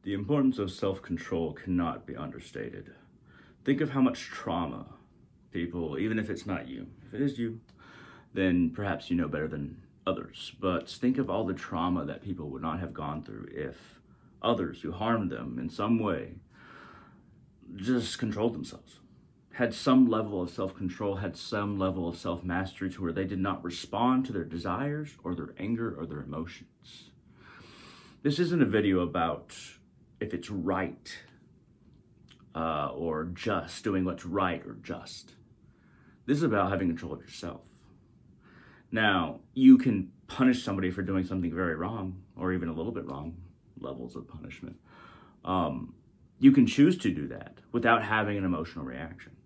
The importance of self-control cannot be understated. Think of how much trauma people, even if it's not you, if it is you, then perhaps you know better than others. But think of all the trauma that people would not have gone through if others who harmed them in some way just controlled themselves, had some level of self-control, had some level of self-mastery to where they did not respond to their desires or their anger or their emotions. This isn't a video about if it's right or just, doing what's right or just. This is about having control of yourself. Now, you can punish somebody for doing something very wrong, or even a little bit wrong, levels of punishment. You can choose to do that without having an emotional reaction.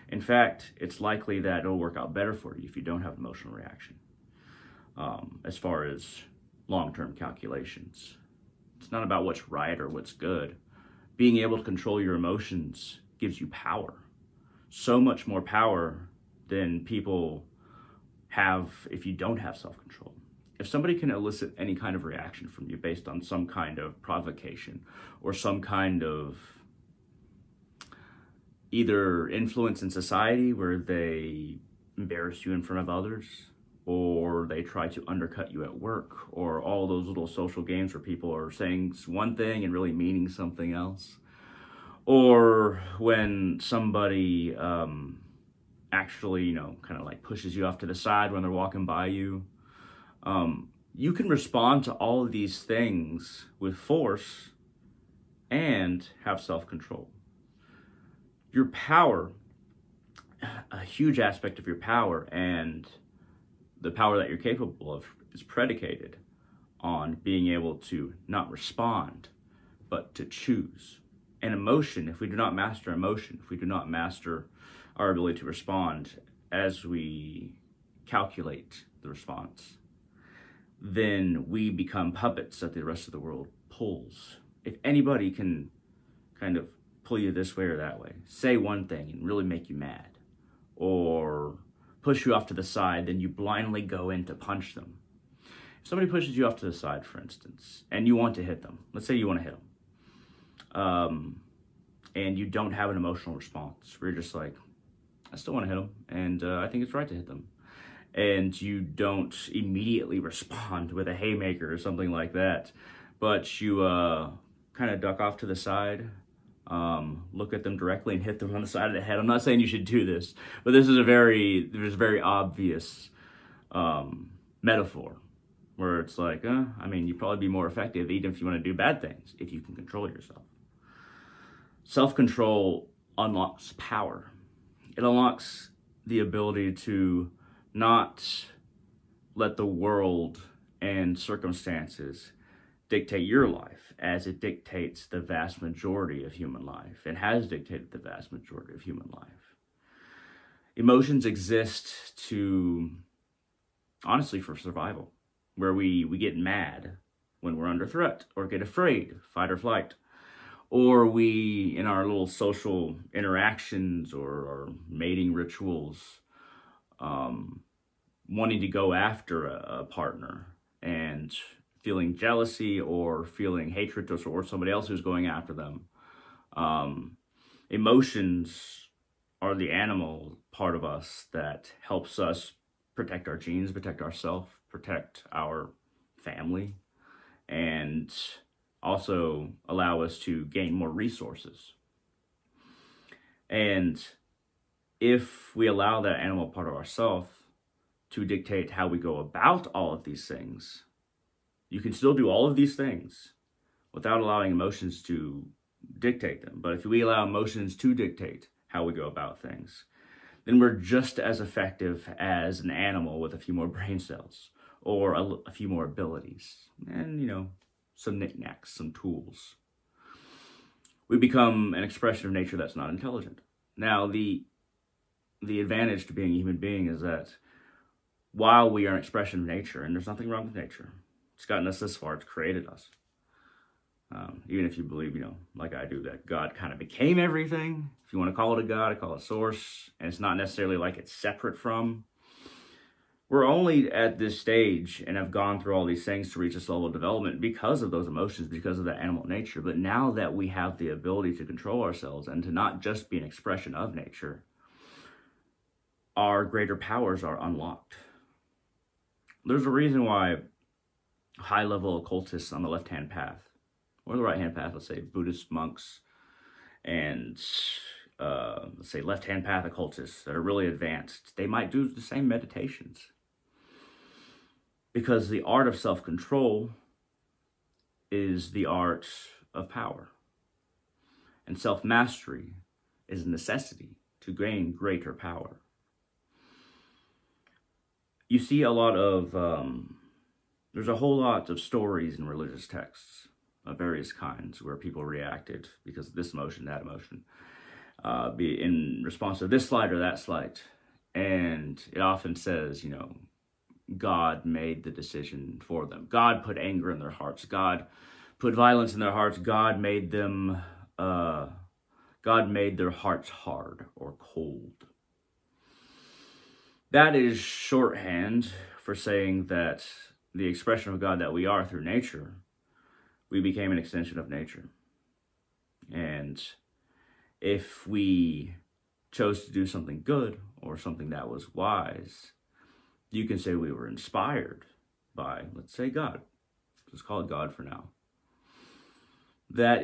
In fact, it's likely that it'll work out better for you if you don't have an emotional reaction, as far as long-term calculations. It's not about what's right or what's good. Being able to control your emotions gives you power. So much more power than people have if you don't have self-control. If somebody can elicit any kind of reaction from you based on some kind of provocation or some kind of either influence in society where they embarrass you in front of others, or they try to undercut you at work, or all those little social games where people are saying one thing and really meaning something else, or when somebody actually, kind of like pushes you off to the side when they're walking by you. You can respond to all of these things with force and have self-control. Your power, a huge aspect of your power and the power that you're capable of, is predicated on being able to not respond, but to choose. And emotion, if we do not master emotion, if we do not master our ability to respond as we calculate the response, then we become puppets that the rest of the world pulls. If anybody can kind of pull you this way or that way, say one thing and really make you mad, or push you off to the side, then you blindly go in to punch them. If somebody pushes you off to the side, for instance, and you want to hit them, let's say you want to hit them, and you don't have an emotional response, where you're just like, I still want to hit them, and I think it's right to hit them. And you don't immediately respond with a haymaker or something like that, but you kind of duck off to the side, look at them directly and hit them on the side of the head. I'm not saying you should do this, but this is a very obvious metaphor where it's like, you'd probably be more effective even if you want to do bad things, if you can control yourself. Self-control unlocks power. It unlocks the ability to not let the world and circumstances dictate your life as it dictates the vast majority of human life and has dictated the vast majority of human life. Emotions exist honestly, for survival, where we get mad when we're under threat, or get afraid, fight or flight, or we, in our little social interactions or our mating rituals, wanting to go after a partner and feeling jealousy or feeling hatred towards somebody else who's going after them. Emotions are the animal part of us that helps us protect our genes, protect ourselves, protect our family, and also allow us to gain more resources. And if we allow that animal part of ourselves to dictate how we go about all of these things, you can still do all of these things without allowing emotions to dictate them. But if we allow emotions to dictate how we go about things, then we're just as effective as an animal with a few more brain cells or a few more abilities and, some knickknacks, some tools. We become an expression of nature that's not intelligent. Now, the advantage to being a human being is that while we are an expression of nature, and there's nothing wrong with nature, it's gotten us this far, it's created us. Even if you believe, like I do, that God kind of became everything. If you want to call it a God, I call it source. And it's not necessarily like it's separate from. We're only at this stage and have gone through all these things to reach this level of development because of those emotions, because of that animal nature. But now that we have the ability to control ourselves and to not just be an expression of nature, our greater powers are unlocked. There's a reason why high-level occultists on the left-hand path, or the right-hand path, let's say Buddhist monks, and let's say left-hand path occultists that are really advanced, they might do the same meditations. Because the art of self-control is the art of power. And self-mastery is a necessity to gain greater power. You see a lot of, there's a whole lot of stories in religious texts of various kinds where people reacted because of this emotion, that emotion, be in response to this slight or that slight. And it often says, God made the decision for them. God put anger in their hearts. God put violence in their hearts. God made their hearts hard or cold. That is shorthand for saying that the expression of God that we are through nature, we became an extension of nature. And if we chose to do something good or something that was wise, you can say we were inspired by, let's say, God. Let's call it God for now. That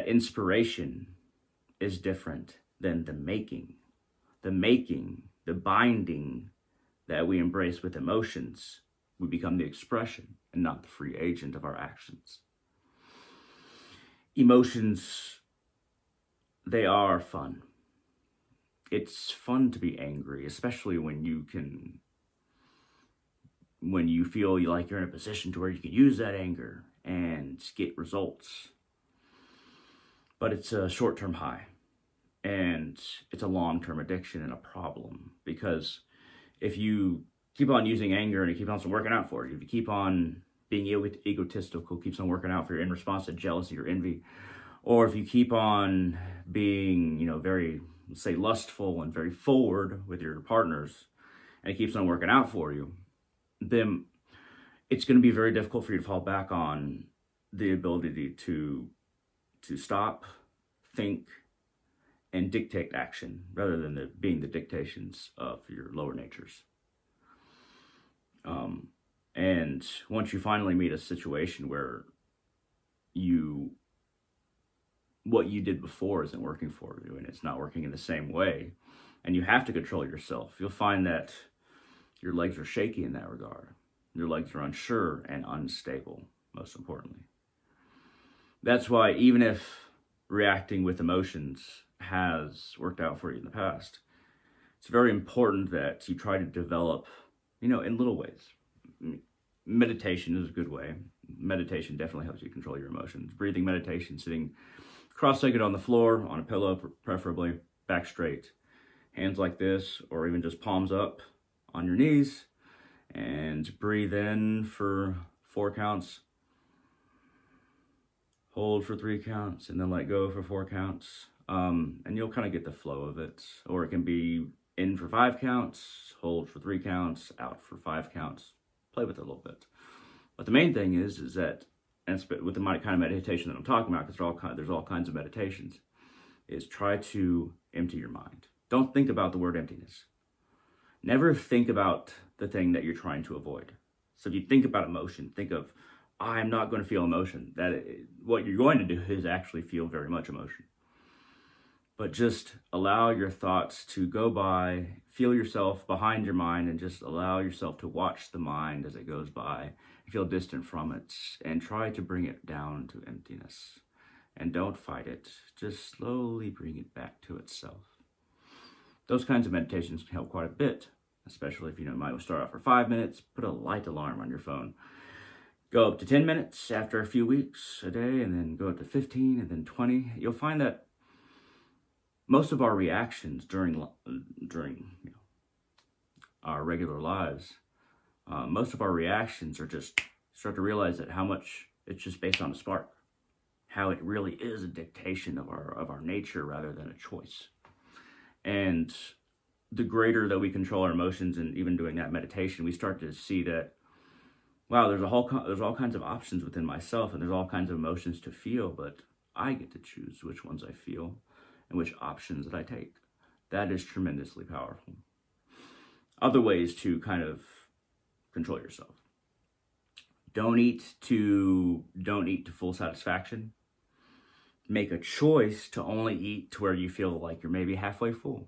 inspiration is different than the making. The binding that we embrace with emotions, we become the expression and not the free agent of our actions. Emotions, they are fun. It's fun to be angry, especially when you feel like you're in a position to where you can use that anger and get results. But it's a short-term high. And it's a long-term addiction and a problem, because if you keep on using anger and it keeps on working out for you, if you keep on being egotistical, keeps on working out for you in response to jealousy or envy, or if you keep on being, very, let's say, lustful and very forward with your partners, and it keeps on working out for you, then it's going to be very difficult for you to fall back on the ability to stop, think, and dictate action rather than being the dictations of your lower natures. And once you finally meet a situation where what you did before isn't working for you and it's not working in the same way, and you have to control yourself, you'll find that your legs are shaky in that regard. Your legs are unsure and unstable, most importantly. That's why even if reacting with emotions has worked out for you in the past, it's very important that you try to develop, in little ways. Meditation is a good way. Meditation definitely helps you control your emotions. Breathing meditation, sitting cross-legged on the floor, on a pillow, preferably, back straight. Hands like this, or even just palms up on your knees, and breathe in for 4 counts. Hold for 3 counts, and then let go for 4 counts. And you'll kind of get the flow of it. Or it can be in for 5 counts, hold for 3 counts, out for 5 counts. Play with it a little bit. But the main thing is that, and with the kind of meditation that I'm talking about, because there's all kinds of meditations, is try to empty your mind. Don't think about the word emptiness. Never think about the thing that you're trying to avoid. So if you think about emotion, think of, I'm not going to feel emotion. What you're going to do is actually feel very much emotion. But just allow your thoughts to go by, feel yourself behind your mind, and just allow yourself to watch the mind as it goes by. Feel distant from it, and try to bring it down to emptiness. And don't fight it. Just slowly bring it back to itself. Those kinds of meditations can help quite a bit, especially if you might start out for 5 minutes. Put a light alarm on your phone. Go up to 10 minutes after a few weeks, a day, and then go up to 15, and then 20. You'll find that most of our reactions during our regular lives, most of our reactions are just start to realize that how much it's just based on a spark, how it really is a dictation of our nature rather than a choice. And the greater that we control our emotions, and even doing that meditation, we start to see that, wow, there's all kinds of options within myself, and there's all kinds of emotions to feel, but I get to choose which ones I feel and which options that I take. That is tremendously powerful. Other ways to kind of control yourself. Don't eat to full satisfaction. Make a choice to only eat to where you feel like you're maybe halfway full.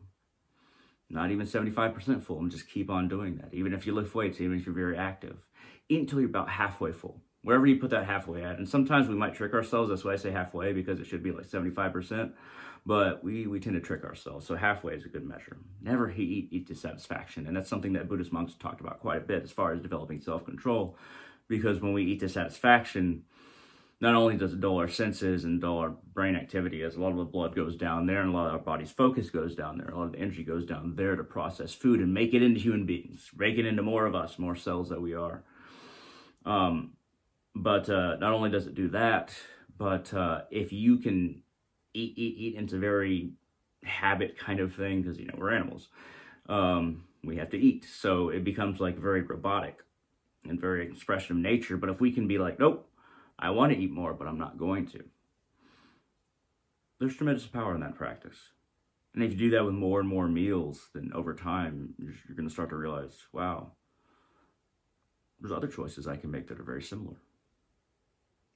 Not even 75% full, and just keep on doing that. Even if you lift weights, even if you're very active. Eat until you're about halfway full. Wherever you put that halfway at. And sometimes we might trick ourselves. That's why I say halfway, because it should be like 75%. But we tend to trick ourselves. So halfway is a good measure. Never eat to satisfaction. And that's something that Buddhist monks talked about quite a bit as far as developing self-control. Because when we eat to satisfaction, not only does it dull our senses and dull our brain activity, as a lot of the blood goes down there and a lot of our body's focus goes down there, a lot of the energy goes down there to process food and make it into human beings, make it into more of us, more cells that we are. But not only does it do that, but if you can eat into very habit kind of thing, because, we're animals, we have to eat. So it becomes like very robotic and very expression of nature. But if we can be like, nope, I want to eat more, but I'm not going to. There's tremendous power in that practice. And if you do that with more and more meals, then over time, you're going to start to realize, wow, there's other choices I can make that are very similar.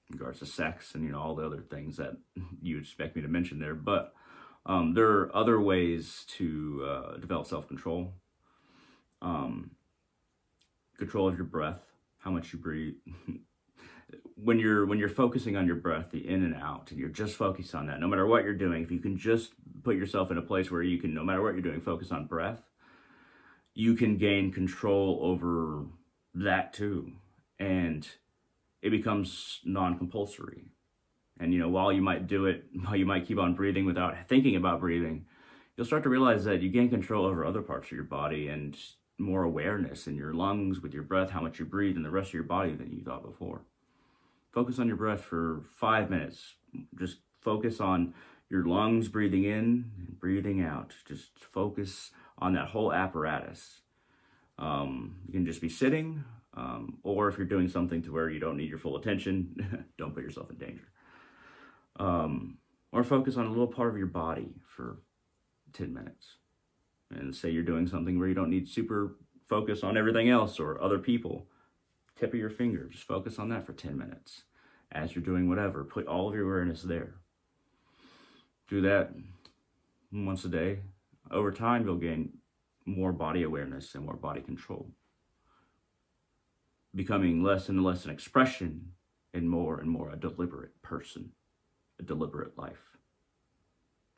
In regards to sex and, all the other things that you expect me to mention there. But there are other ways to develop self-control. Control of your breath, how much you breathe. When you're focusing on your breath, the in and out, and you're just focused on that, no matter what you're doing, if you can just put yourself in a place where you can, no matter what you're doing, focus on breath, you can gain control over that too. And it becomes non-compulsory. And, while you might keep on breathing without thinking about breathing, you'll start to realize that you gain control over other parts of your body and more awareness in your lungs with your breath, how much you breathe, and the rest of your body than you thought before. Focus on your breath for 5 minutes. Just focus on your lungs breathing in and breathing out. Just focus on that whole apparatus. You can just be sitting, or if you're doing something to where you don't need your full attention, don't put yourself in danger. Or focus on a little part of your body for 10 minutes. And say you're doing something where you don't need super focus on everything else or other people. Tip of your finger, just focus on that for 10 minutes. As you're doing whatever, put all of your awareness there. Do that once a day. Over time, you'll gain more body awareness and more body control. Becoming less and less an expression and more a deliberate person, a deliberate life,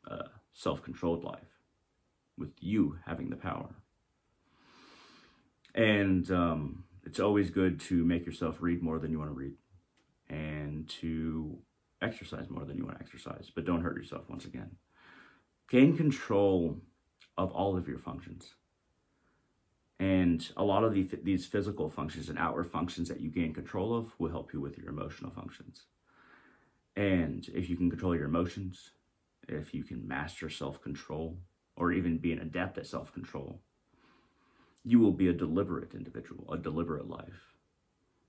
a self-controlled life, with you having the power. And it's always good to make yourself read more than you want to read, and to exercise more than you want to exercise, but don't hurt yourself once again. Gain control of all of your functions. And a lot of these physical functions and outward functions that you gain control of will help you with your emotional functions. And if you can control your emotions, if you can master self-control, or even be an adept at self-control, you will be a deliberate individual, a deliberate life,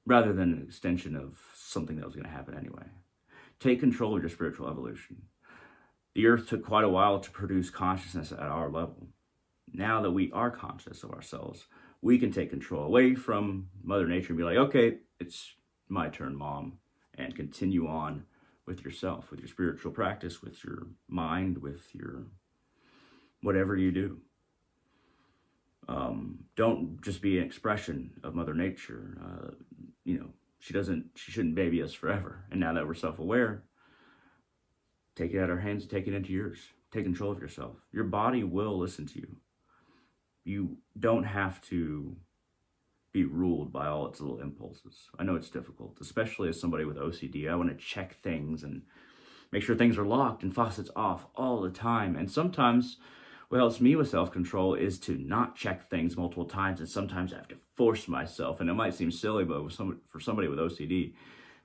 rather than an extension of something that was going to happen anyway. Take control of your spiritual evolution. The earth took quite a while to produce consciousness at our level. Now that we are conscious of ourselves, we can take control away from Mother Nature and be like, okay, it's my turn, Mom, and continue on with yourself, with your spiritual practice, with your mind, with your whatever you do. Don't just be an expression of Mother Nature. She shouldn't baby us forever. And now that we're self-aware, take it out of our hands, take it into yours. Take control of yourself. Your body will listen to you. You don't have to be ruled by all its little impulses. I know it's difficult, especially as somebody with OCD. I want to check things and make sure things are locked and faucets off all the time. And sometimes what helps me with self-control is to not check things multiple times, and sometimes I have to force myself. And it might seem silly, but for somebody with OCD, it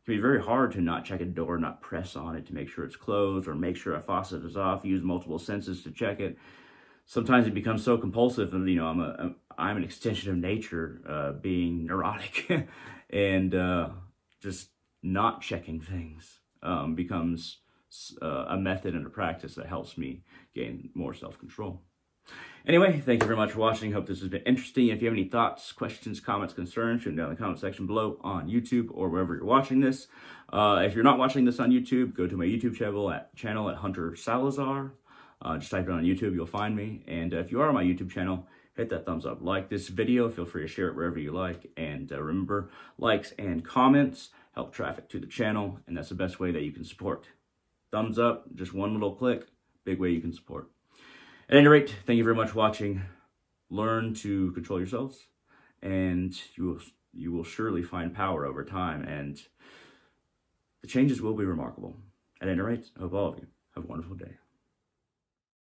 can be very hard to not check a door, not press on it to make sure it's closed, or make sure a faucet is off, use multiple senses to check it. sometimes it becomes so compulsive, and I'm an extension of nature, being neurotic, and just not checking things becomes a method and a practice that helps me gain more self-control. Anyway, thank you very much for watching. Hope this has been interesting. If you have any thoughts, questions, comments, concerns, shoot them down in the comment section below on YouTube or wherever you're watching this. If you're not watching this on YouTube, go to my YouTube channel at Hunter Salazar. Just type it on YouTube, you'll find me. And if you are on my YouTube channel, hit that thumbs up. Like this video, feel free to share it wherever you like. And remember, likes and comments help traffic to the channel, and that's the best way that you can support. Thumbs up, just one little click, big way you can support. At any rate, thank you very much for watching. Learn to control yourselves, and you will surely find power over time, and the changes will be remarkable. At any rate, I hope all of you have a wonderful day.